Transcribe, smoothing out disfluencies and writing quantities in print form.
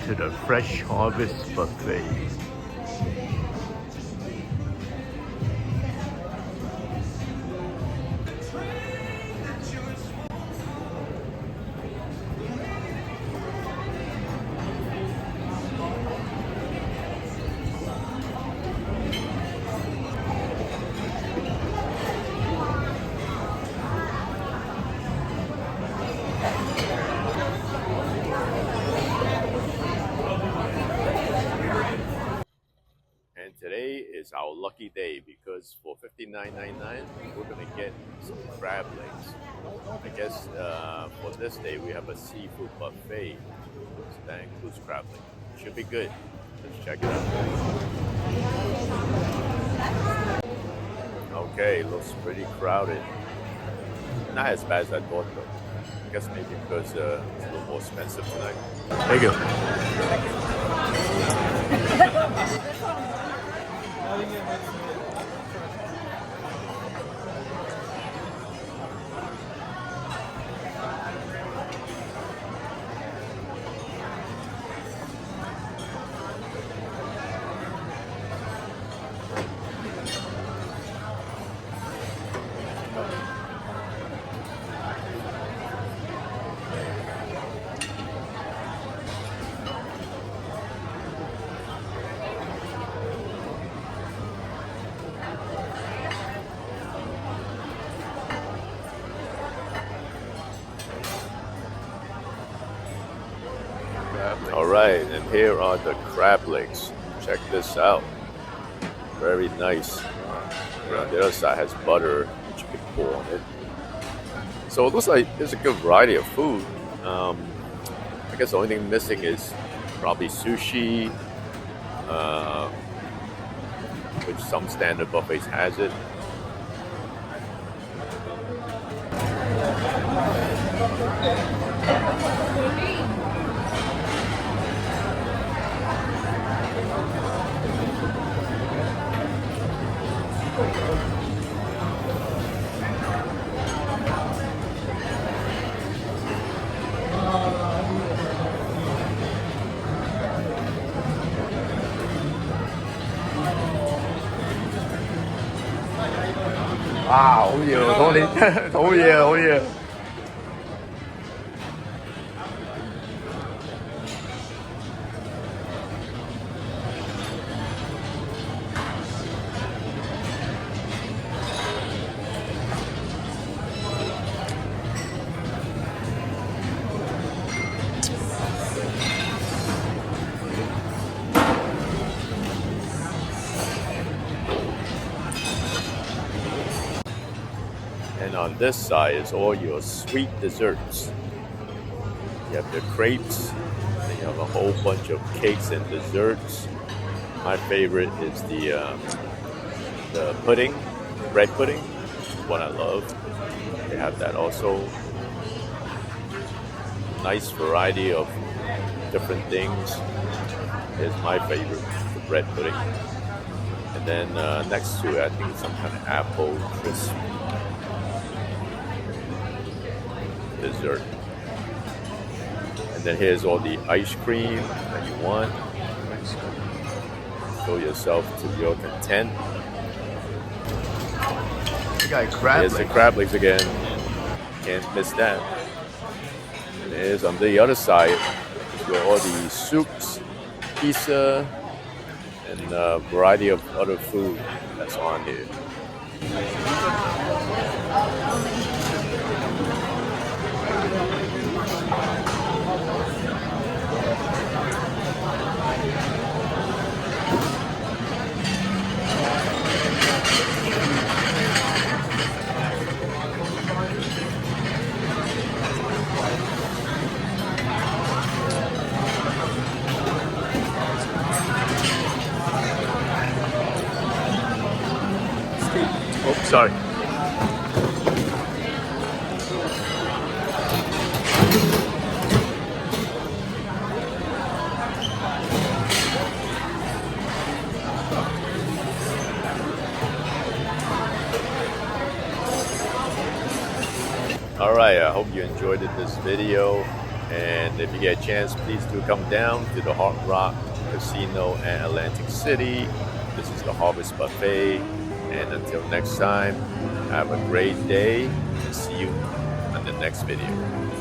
to the Fresh Harvest Buffet. And today is our lucky day because for $59.99 we're gonna get some crab legs. I guess for this day we have a seafood buffet, so that includes crab legs. Should be good. Let's check it out. Okay, looks pretty crowded. Not as bad as I thought though. I guess maybe because it's a little more expensive tonight. Thank you. All right, and here are the crab legs. Check this out. Very nice. On the other side has butter, which you can pour on it. So it looks like there's a good variety of food. I guess the only thing missing is probably sushi, which some standard buffets has it. 아,好嘢喎，好嘢，好嘢。And on this side is all your sweet desserts. You have the crepes, then you have a whole bunch of cakes and desserts. My favorite is the pudding, bread pudding, one I love. They have that also. Nice variety of different things. Is my favorite, the bread pudding. And then next to it, I think it's some kind of apple crisp dessert. And then here's all the ice cream that you want. Fill yourself to your content. You got crab legs. Here's the crab legs again. Can't miss that. And here's on the other side, got all the soups, pizza, and a variety of other food that's on here. Oh, sorry. Alright, I hope you enjoyed this video. And if you get a chance, please do come down to the Hard Rock Casino and Atlantic City. This is the Harvest Buffet. And until next time, have a great day and see you on the next video.